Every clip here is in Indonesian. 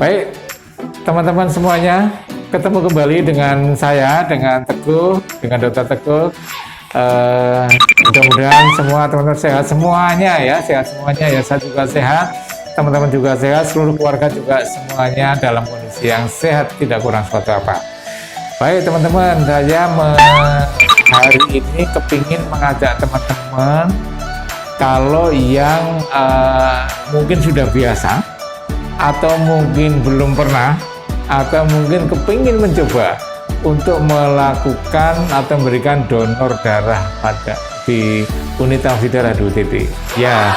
Baik, teman-teman semuanya, ketemu kembali dengan saya, dengan Teguh, dengan Dr. Teguh. Mudah-mudahan semua teman-teman sehat semuanya ya, sehat semuanya ya. Saya juga sehat, teman-teman juga sehat, seluruh keluarga juga semuanya dalam kondisi yang sehat, tidak kurang suatu apa. Baik teman-teman, saya hari ini kepingin mengajak teman-teman kalau yang mungkin sudah biasa atau mungkin belum pernah atau mungkin kepingin mencoba untuk melakukan atau memberikan donor darah pada di unit transfusi darah DUTT. Ya,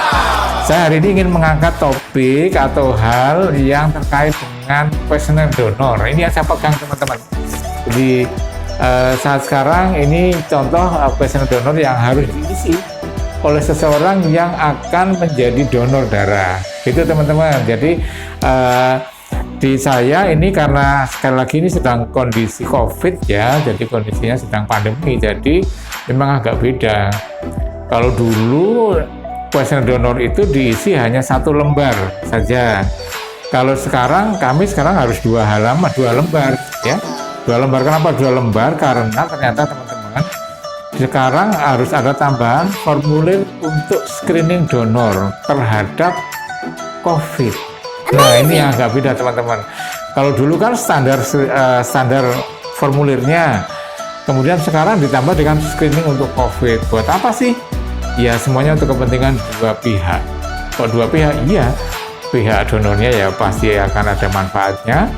saya hari ini ingin mengangkat topik atau hal yang terkait dengan kuesioner donor. Ini yang saya pegang teman-teman. Jadi saat sekarang ini contoh kuesioner donor yang harus diisi oleh seseorang yang akan menjadi donor darah. Itu teman-teman. Jadi di saya ini karena sekali lagi ini sedang kondisi COVID ya, jadi kondisinya sedang pandemi, jadi memang agak beda. Kalau dulu kuesioner donor itu diisi hanya 1 lembar saja. Kalau sekarang kami harus 2 lembar ya. 2 lembar. Kenapa 2 lembar? Karena ternyata teman-teman sekarang harus ada tambahan formulir untuk screening donor terhadap COVID. Nah ini yang agak beda teman-teman. Kalau dulu kan standar formulirnya, kemudian sekarang ditambah dengan screening untuk COVID. Buat apa sih? Ya semuanya untuk kepentingan dua pihak. Kalau dua pihak, iya pihak donornya ya pasti akan ada manfaatnya,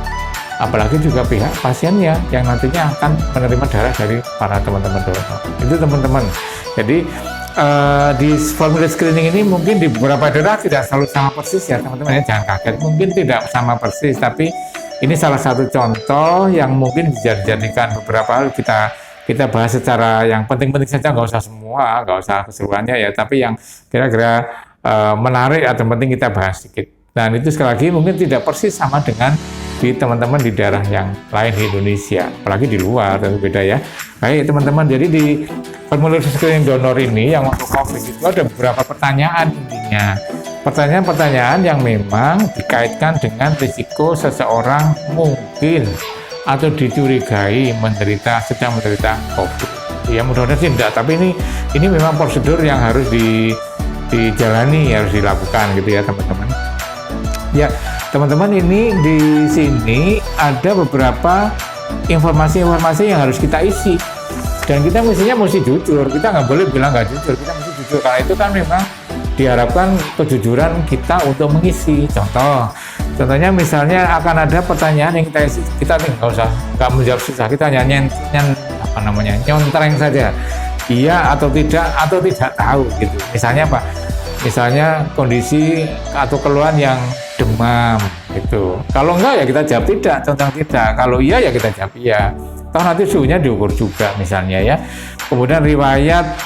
apalagi juga pihak pasiennya yang nantinya akan menerima darah dari para teman-teman donor. Itu teman-teman. Jadi di formulir screening ini mungkin di beberapa daerah tidak selalu sama persis ya teman-teman ya, jangan kaget, mungkin tidak sama persis, tapi ini salah satu contoh yang mungkin bisa dijadikan beberapa hal kita bahas secara yang penting-penting saja, nggak usah semua, nggak usah keseluruhannya ya, tapi yang kira-kira menarik atau penting kita bahas sedikit. Dan itu sekali lagi mungkin tidak persis sama dengan di teman-teman di daerah yang lain di Indonesia, apalagi di luar, tentu beda ya. Baik teman-teman, jadi di formulir screening donor ini yang untuk COVID itu ada beberapa pertanyaan intinya. Pertanyaan-pertanyaan yang memang dikaitkan dengan risiko seseorang mungkin atau dicurigai sedang menderita COVID. Ya mudah-mudahan sih enggak, tapi ini memang prosedur yang harus dijalani, harus dilakukan gitu ya teman-teman. Ya teman-teman, ini di sini ada beberapa informasi-informasi yang harus kita isi, dan kita mesti jujur. Kita nggak boleh bilang nggak jujur, kita mesti jujur, karena itu kan memang diharapkan kejujuran kita untuk mengisi. Contohnya misalnya akan ada pertanyaan yang kita isi, kita nggak menjawab susah, kita hanya nyontreng saja, iya atau tidak tahu gitu. Misalnya apa? Misalnya kondisi atau keluhan yang demam gitu. Kalau enggak ya kita jawab tidak, contoh tidak. Kalau iya ya kita jawab iya. Toh nanti suhunya diukur juga misalnya ya. Kemudian riwayat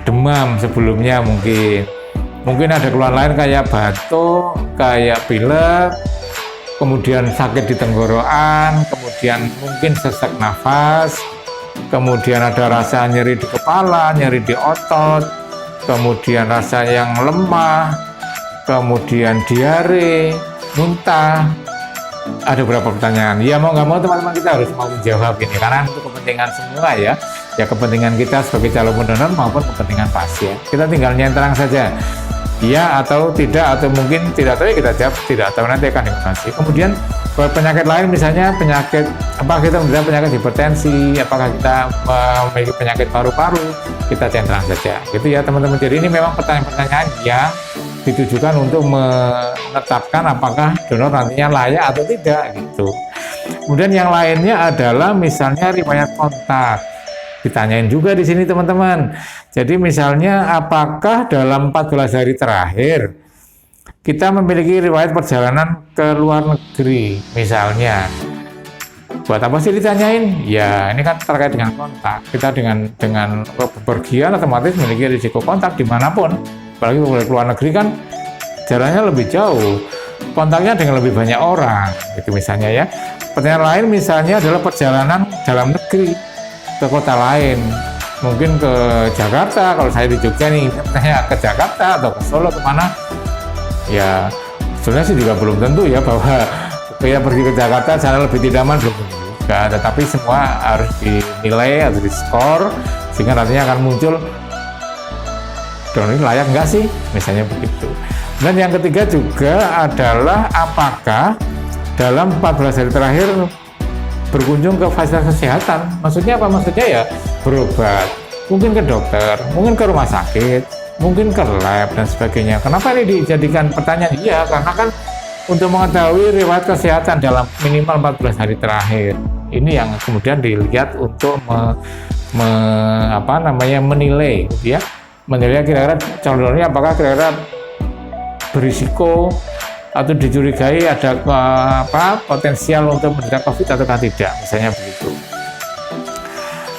demam sebelumnya mungkin ada keluhan lain kayak batuk, kayak pilek, kemudian sakit di tenggorokan, kemudian mungkin sesak nafas, kemudian ada rasa nyeri di kepala, nyeri di otot, kemudian rasa yang lemah, kemudian diare, muntah. Ada beberapa pertanyaan. Ya mau nggak mau teman-teman kita harus mau menjawab ini, karena itu kepentingan semua ya. Ya kepentingan kita sebagai calon pendonor maupun kepentingan pasien. Kita tinggal nyenterang saja. Iya atau tidak, atau mungkin tidak tahu ya kita jawab tidak tahu, nanti akan dikonfirmasi. Kemudian penyakit lain misalnya apakah kita menderita penyakit hipertensi, apakah kita memiliki penyakit paru-paru, kita centang saja gitu ya teman-teman. Jadi ini memang pertanyaan-pertanyaan yang ditujukan untuk menetapkan apakah donor nantinya layak atau tidak gitu. Kemudian yang lainnya adalah misalnya riwayat kontak, ditanyain juga di sini teman-teman. Jadi misalnya apakah dalam 14 hari terakhir kita memiliki riwayat perjalanan ke luar negeri misalnya. Buat apa sih ditanyain? Ya ini kan terkait dengan kontak. Kita dengan bepergian otomatis memiliki risiko kontak dimanapun. Apalagi kalau ke luar negeri kan jaraknya lebih jauh, kontaknya dengan lebih banyak orang gitu misalnya ya. Pertanyaan lain misalnya adalah perjalanan dalam negeri ke kota lain, mungkin ke Jakarta. Kalau saya di Jogja nih, misalnya ke Jakarta atau ke Solo, kemana ya sebenarnya sih juga belum tentu ya bahwa ya pergi ke Jakarta sana lebih tidak aman, belum tentu juga, tetapi semua harus dinilai, harus di-skor, sehingga nantinya akan muncul donor ini layak enggak sih, misalnya begitu. Dan yang ketiga juga adalah apakah dalam 14 hari terakhir berkunjung ke fasilitas kesehatan. Maksudnya apa? Maksudnya ya berobat, mungkin ke dokter, mungkin ke rumah sakit, mungkin ke lab dan sebagainya. Kenapa ini dijadikan pertanyaan? Iya, karena kan untuk mengetahui riwayat kesehatan dalam minimal 14 hari terakhir. Ini yang kemudian dilihat untuk menilai, ya, menilai kira-kira calon donornya apakah kira-kira berisiko atau dicurigai ada potensial untuk menderita COVID atau tidak, misalnya begitu.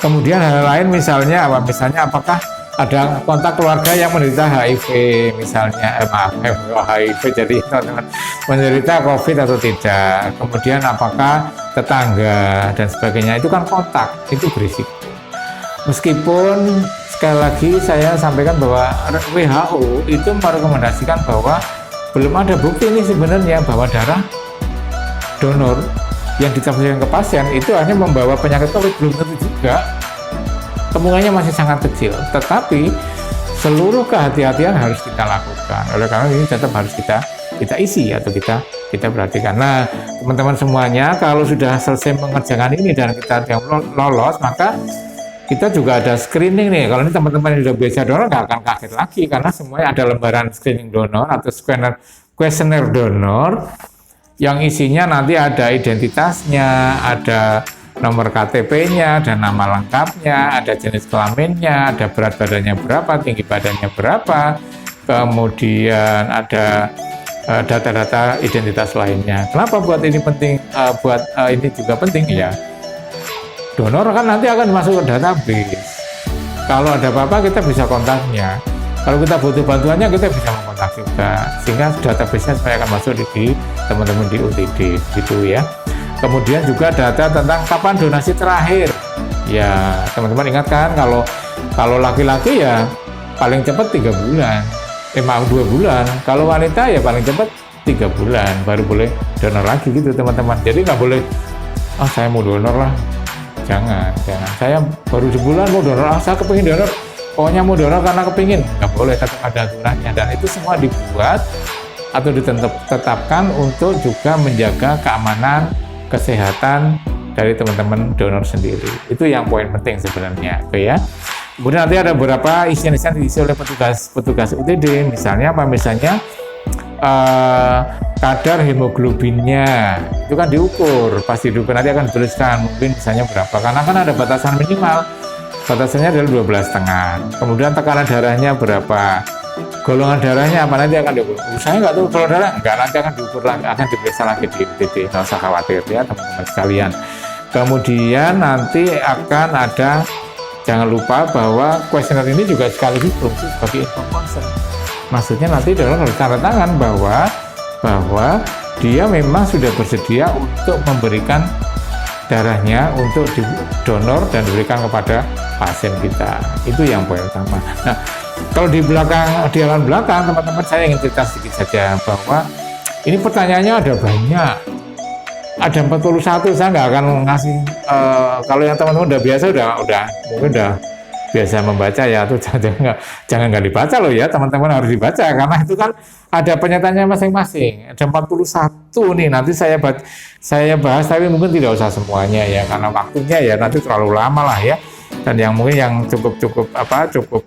Kemudian hal lain misalnya apa? Misalnya apakah ada kontak keluarga yang menderita HIV, misalnya HIV jadi teman-teman menderita COVID atau tidak. Kemudian apakah tetangga dan sebagainya, itu kan kontak, itu berisiko. Meskipun sekali lagi saya sampaikan bahwa WHO itu merekomendasikan bahwa belum ada bukti ini sebenarnya bahwa darah donor yang ditransfusikan ke pasien itu hanya membawa penyakit COVID, belum tentu juga. Kemungkinannya masih sangat kecil, tetapi seluruh kehati-hatian harus kita lakukan. Oleh karena ini tetap harus kita isi atau kita perhatikan. Nah, teman-teman semuanya, kalau sudah selesai mengerjakan ini dan kita yang lolos, maka kita juga ada screening nih. Kalau ini teman-teman yang sudah biasa donor nggak akan kaget lagi, karena semuanya ada lembaran screening donor atau kuesioner donor yang isinya nanti ada identitasnya, ada nomor KTP-nya, ada nama lengkapnya, ada jenis kelaminnya, ada berat badannya berapa, tinggi badannya berapa, kemudian ada data-data identitas lainnya. Kenapa buat ini penting? Ini juga penting ya. Donor kan nanti akan masuk ke database. Kalau ada apa-apa kita bisa kontaknya. Kalau kita butuh bantuannya kita bisa mengontak juga. Sehingga database-nya supaya akan masuk di teman-teman di UTD gitu ya. Kemudian juga data tentang kapan donasi terakhir. Ya, teman-teman ingat kan kalau laki-laki ya paling cepat 3 bulan. 2 bulan. Kalau wanita ya paling cepat 3 bulan baru boleh donor lagi gitu, teman-teman. Jadi nggak boleh saya mau donor lah. Jangan. Saya baru sebulan mau donor, saya kepingin donor. Pokoknya mau donor karena kepingin. Nggak boleh, tetap ada aturannya. Dan itu semua dibuat atau ditetapkan untuk juga menjaga keamanan kesehatan dari teman-teman donor sendiri. Itu yang poin penting sebenarnya, oke ya. Kemudian nanti ada beberapa isian-isian diisi oleh petugas UTD, misalnya apa? Misalnya kadar hemoglobinnya itu kan diukur, pasti diukur, nanti akan dituliskan mungkin misalnya berapa, karena kan ada batasan minimal, batasannya adalah 12,5. Kemudian tekanan darahnya berapa, golongan darahnya apa, nanti akan diukur. Saya nggak tahu golongan darah, nggak, nanti akan diukur lagi, akan diperiksa lagi di UTD, nggak usah khawatir ya teman-teman sekalian. Kemudian nanti akan ada, jangan lupa bahwa kuesioner ini juga sekaligus berfungsi sebagai info consent. Maksudnya nanti donor harus tanda tangan bahwa dia memang sudah bersedia untuk memberikan darahnya untuk didonor dan diberikan kepada pasien kita. Itu yang poin utama. Nah, kalau di halaman belakang, teman-teman, saya ingin cerita sedikit saja bahwa ini pertanyaannya ada banyak. Ada 41, saya nggak akan ngasih. Kalau yang teman-teman udah biasa, mungkin udah biasa membaca ya, tuh jangan nggak dibaca loh ya, teman-teman harus dibaca karena itu kan ada pernyataannya masing-masing. Ada 41 nih, nanti saya bahas, tapi mungkin tidak usah semuanya ya, karena waktunya ya nanti terlalu lama lah ya. Dan yang mungkin yang cukup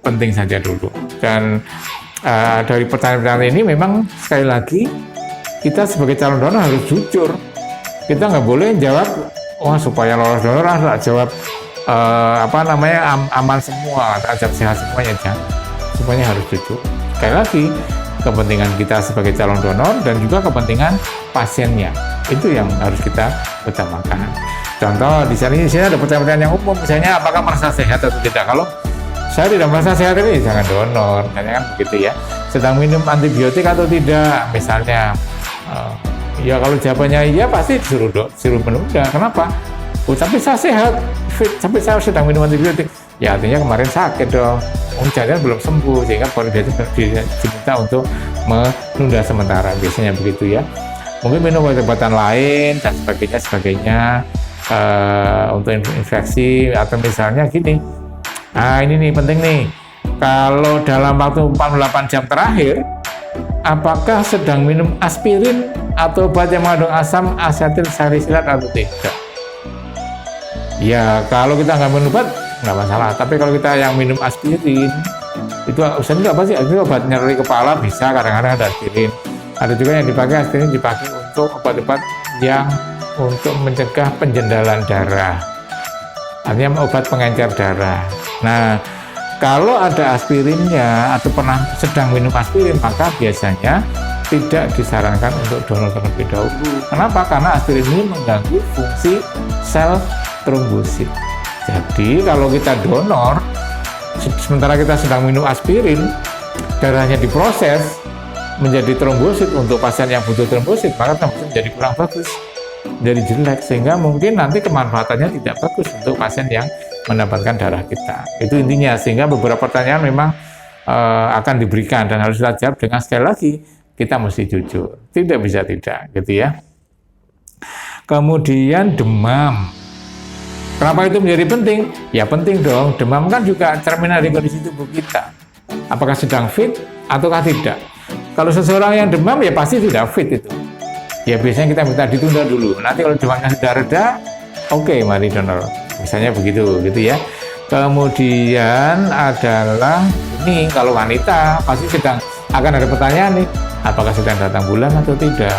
penting saja dulu. Dan dari pertanyaan-pertanyaan ini memang sekali lagi kita sebagai calon donor harus jujur. Kita nggak boleh jawab supaya lolos donor jawab aman semua, ajak sehat semuanya, jangan. Semuanya harus jujur. Sekali lagi, kepentingan kita sebagai calon donor dan juga kepentingan pasiennya itu yang harus kita utamakan. Contoh di sini ada pertanyaan yang umum, misalnya apakah merasa sehat atau tidak. Kalau saya tidak merasa sehat ini jangan donor, kan begitu ya. Sedang minum antibiotik atau tidak, misalnya. Ya kalau jawabannya iya pasti disuruh menunda. Kenapa? Tapi saya sehat, fit, tapi saya sedang minum antibiotik. Ya artinya kemarin sakit dong. Jangan belum sembuh, sehingga baru diminta untuk menunda sementara. Biasanya begitu ya. mungkin minum obat-obatan lain dan sebagainya untuk infeksi, atau misalnya gini, nah ini nih penting nih, kalau dalam waktu 48 jam terakhir apakah sedang minum aspirin atau obat yang mengandung asam asetil salisilat atau tidak. Ya kalau kita nggak minum obat nggak masalah, tapi kalau kita yang minum aspirin itu usahanya apa sih? Itu obat nyeri kepala bisa, kadang-kadang ada aspirin. Ada juga yang dipakai aspirin dipakai untuk obat-obat yang untuk mencegah penjendalan darah, artinya obat pengencer darah. Nah kalau ada aspirinnya atau pernah sedang minum aspirin, maka biasanya tidak disarankan untuk donor terlebih dahulu. Kenapa? Karena aspirin ini mengganggu fungsi sel trombosit. Jadi kalau kita donor sementara kita sedang minum aspirin, darahnya diproses menjadi trombosit untuk pasien yang butuh trombosit, maka trombosit menjadi kurang bagus, jadi jelek, sehingga mungkin nanti kemanfaatannya tidak bagus untuk pasien yang mendapatkan darah kita. Itu intinya, sehingga beberapa pertanyaan memang akan diberikan dan harus kita jawab dengan, sekali lagi, kita mesti jujur, tidak bisa tidak, gitu ya. Kemudian demam. Kenapa itu menjadi penting? Ya penting dong, demam kan juga cerminan dari kondisi tubuh kita. Apakah sedang fit ataukah tidak? Kalau seseorang yang demam ya pasti tidak fit itu. Ya biasanya kita minta ditunda dulu. Nanti kalau demamnya sudah reda, oke, mari donor. Misalnya begitu, gitu ya. Kemudian adalah ini, kalau wanita pasti sedang akan ada pertanyaan nih, apakah sedang datang bulan atau tidak?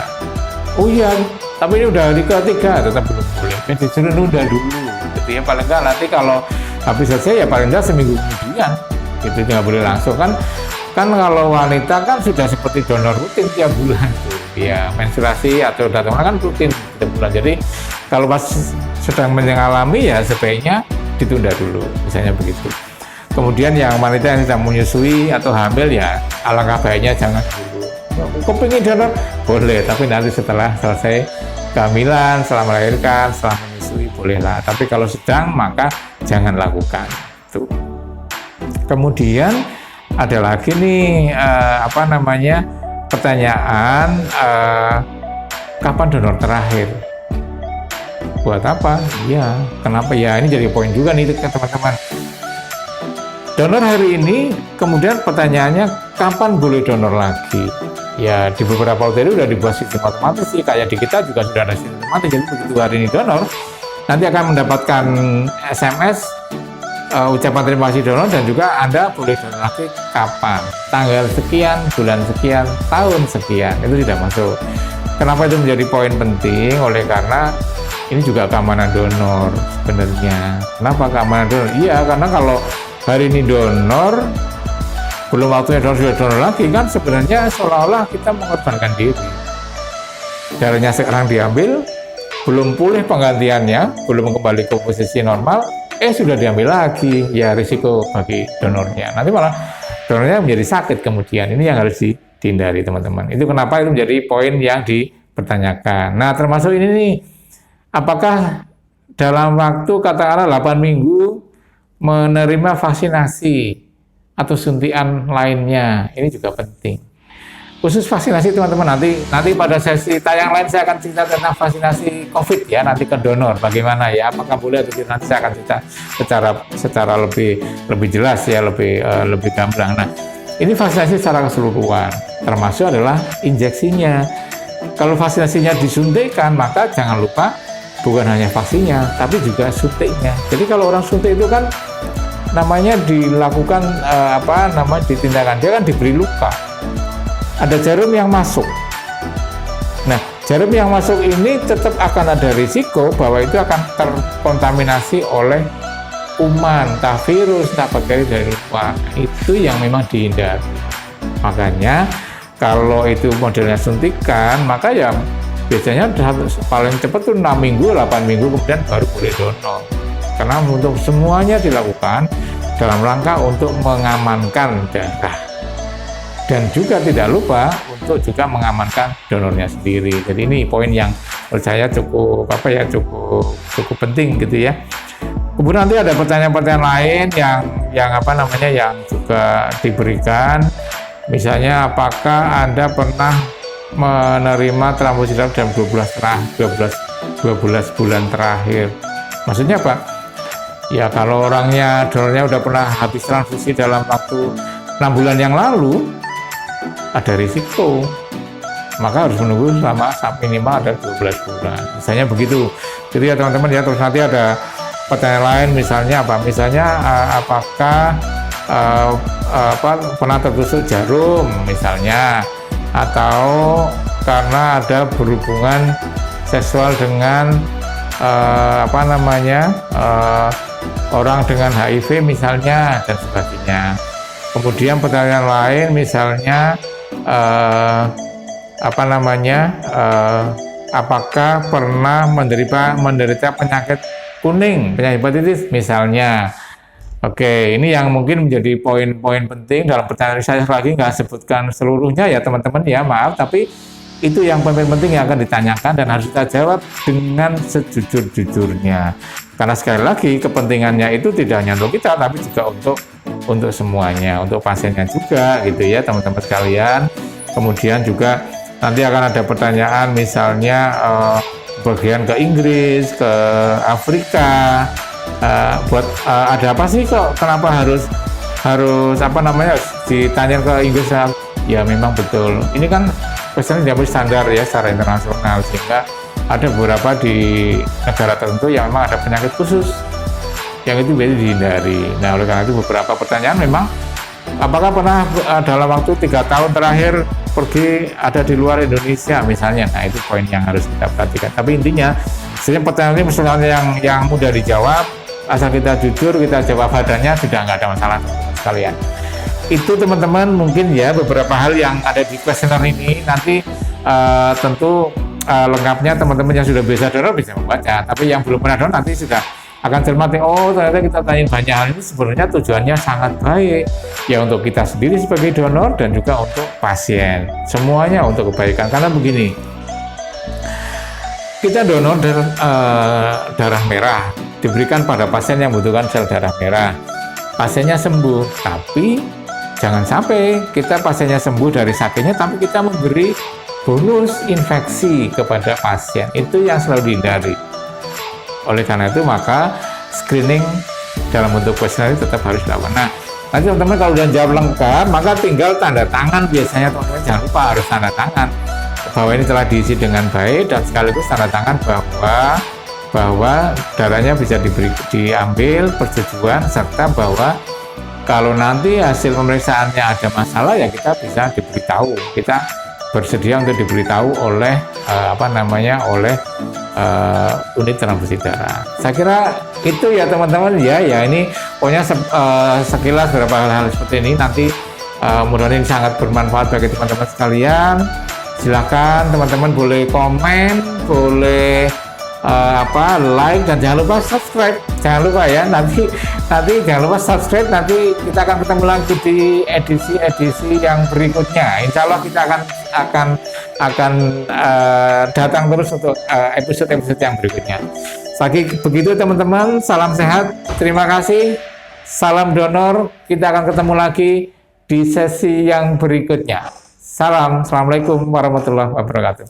Oh iya, tapi ini udah hari ketiga, tetap belum boleh. Jadi disuruh nunda dulu, gitu ya. Paling enggak nanti kalau habis selesai ya paling enggak seminggu kemudian, gitu, nggak boleh langsung kan. Kan kalau wanita kan sudah seperti donor rutin tiap bulan tuh, ya menstruasi atau datang kan rutin tiap bulan. Jadi kalau pas sedang mengalami ya sebaiknya ditunda dulu, misalnya begitu. Kemudian yang wanita yang sedang menyusui atau hamil ya alangkah baiknya jangan dulu. Kepingin donor boleh, tapi nanti setelah selesai kehamilan, setelah melahirkan, setelah menyusui bolehlah. Tapi kalau sedang maka jangan lakukan. Tuh. Kemudian ada lagi nih pertanyaan kapan donor terakhir? Buat apa? Iya, kenapa ya? Ini jadi poin juga nih teman-teman. Donor hari ini, kemudian pertanyaannya kapan boleh donor lagi? Ya di beberapa hotel udah dibuat sistem otomatis sih, kayak di kita juga sudah ada sistem otomatis. Jadi begitu hari ini donor, nanti akan mendapatkan SMS ucapan terima kasih donor, dan juga Anda boleh donor lagi kapan, tanggal sekian, bulan sekian, tahun sekian, itu tidak masuk. Kenapa itu menjadi poin penting? Oleh karena ini juga keamanan donor sebenarnya. Kenapa keamanan donor? Iya, karena kalau hari ini donor, belum waktunya donor sudah donor lagi, kan sebenarnya seolah-olah kita mengorbankan diri. Darahnya sekarang diambil, belum pulih penggantiannya, belum kembali ke posisi normal, sudah diambil lagi, ya risiko bagi donornya. Nanti malah donornya menjadi sakit kemudian. Ini yang harus dihindari teman-teman. Itu kenapa itu menjadi poin yang dipertanyakan. Nah termasuk ini nih, apakah dalam waktu katakanlah 8 minggu menerima vaksinasi atau suntikan lainnya, ini juga penting. Khusus vaksinasi teman-teman, nanti pada sesi tayang lain saya akan cerita tentang vaksinasi COVID ya, nanti ke donor bagaimana ya, apakah boleh atau tidak, nanti saya akan cerita secara lebih jelas ya, lebih gamblang. Nah, ini vaksinasi secara keseluruhan, termasuk adalah injeksinya. Kalau vaksinasinya disuntikkan, maka jangan lupa bukan hanya vaksinnya, tapi juga suntiknya. Jadi kalau orang suntik itu kan namanya dilakukan ditindakan, dia kan diberi luka. Ada jarum yang masuk. Nah, jarum yang masuk ini tetap akan ada risiko bahwa itu akan terkontaminasi oleh kuman, entah virus, entah bakteri dari luar. Itu yang memang dihindari. Makanya kalau itu modelnya suntikan, maka ya biasanya paling cepat tuh 6 minggu, 8 minggu kemudian baru boleh donor. Karena untuk semuanya dilakukan dalam rangka untuk mengamankan darah. Dan juga tidak lupa untuk juga mengamankan donornya sendiri. Jadi ini poin yang menurut saya cukup penting gitu ya. Kemudian nanti ada pertanyaan-pertanyaan lain yang juga diberikan. Misalnya apakah Anda pernah menerima transfusi darah dalam 12 bulan terakhir. Maksudnya apa? Ya kalau orangnya donornya udah pernah habis transfusi dalam waktu 6 bulan yang lalu, ada risiko, maka harus menunggu selama minimal ada 12 bulan. Misalnya begitu. Jadi ya teman-teman ya, terus nanti ada pertanyaan lain, misalnya apa? Misalnya apakah pernah tertusuk jarum misalnya, atau karena ada berhubungan seksual dengan orang dengan HIV misalnya, dan sebagainya. Kemudian pertanyaan lain misalnya apakah pernah menderita penyakit kuning, penyakit hepatitis misalnya. Oke, ini yang mungkin menjadi poin-poin penting dalam pertanyaan saya. Lagi nggak sebutkan seluruhnya ya teman-teman ya, maaf, tapi itu yang paling penting yang akan ditanyakan dan harus kita jawab dengan sejujur-jujurnya. Karena sekali lagi kepentingannya itu tidak hanya untuk kita, tapi juga untuk semuanya, untuk pasiennya juga gitu ya teman-teman sekalian. Kemudian juga nanti akan ada pertanyaan misalnya bagian ke Inggris, ke Afrika, ada apa sih kok, kenapa harus ditanya ke Inggris? Ya memang betul, ini kan pesan diambil standar ya secara internasional, sehingga ada beberapa di negara tertentu yang memang ada penyakit khusus yang itu biasa dihindari. Nah oleh karena itu beberapa pertanyaan memang, apakah pernah dalam waktu 3 tahun terakhir pergi ada di luar Indonesia misalnya. Nah itu poin yang harus kita perhatikan. Tapi intinya sebenarnya pertanyaan ini misalnya yang mudah dijawab, asal kita jujur, kita jawab adanya, sudah nggak ada masalah teman-teman sekalian. Itu teman-teman mungkin ya beberapa hal yang ada di kuesioner ini. Nanti tentu lengkapnya teman-teman yang sudah biasa donor bisa membaca, tapi yang belum pernah donor nanti sudah akan cermati, oh ternyata kita tanya banyak hal ini sebenarnya tujuannya sangat baik ya, untuk kita sendiri sebagai donor dan juga untuk pasien, semuanya untuk kebaikan. Karena begini, kita donor darah merah diberikan pada pasien yang membutuhkan sel darah merah, pasiennya sembuh, tapi jangan sampai kita pasiennya sembuh dari sakitnya tapi kita memberi bonus infeksi kepada pasien, itu yang selalu dihindari. Oleh karena itu maka screening dalam bentuk kuesioner tetap harus dilakukan. Nah nanti teman-teman kalau sudah jawab lengkap, maka tinggal tanda tangan. Biasanya teman-teman jangan lupa harus tanda tangan bahwa ini telah diisi dengan baik, dan sekaligus tanda tangan bahwa darahnya bisa diambil, persetujuan, serta bahwa kalau nanti hasil pemeriksaannya ada masalah ya kita bisa diberitahu, kita bersedia untuk diberitahu oleh unit transfusi darah. Saya kira itu ya teman-teman ya ini pokoknya sekilas beberapa hal-hal seperti ini. Nanti mudah-mudahan ini sangat bermanfaat bagi teman-teman sekalian. Silakan teman-teman boleh komen, boleh like, dan jangan lupa subscribe. Jangan lupa ya, nanti jangan lupa subscribe. Nanti kita akan ketemu lagi di edisi yang berikutnya. Insya Allah kita akan datang terus untuk episode yang berikutnya. Lagi begitu teman-teman, salam sehat, terima kasih, salam donor. Kita akan ketemu lagi di sesi yang berikutnya. Salam, assalamualaikum warahmatullahi wabarakatuh.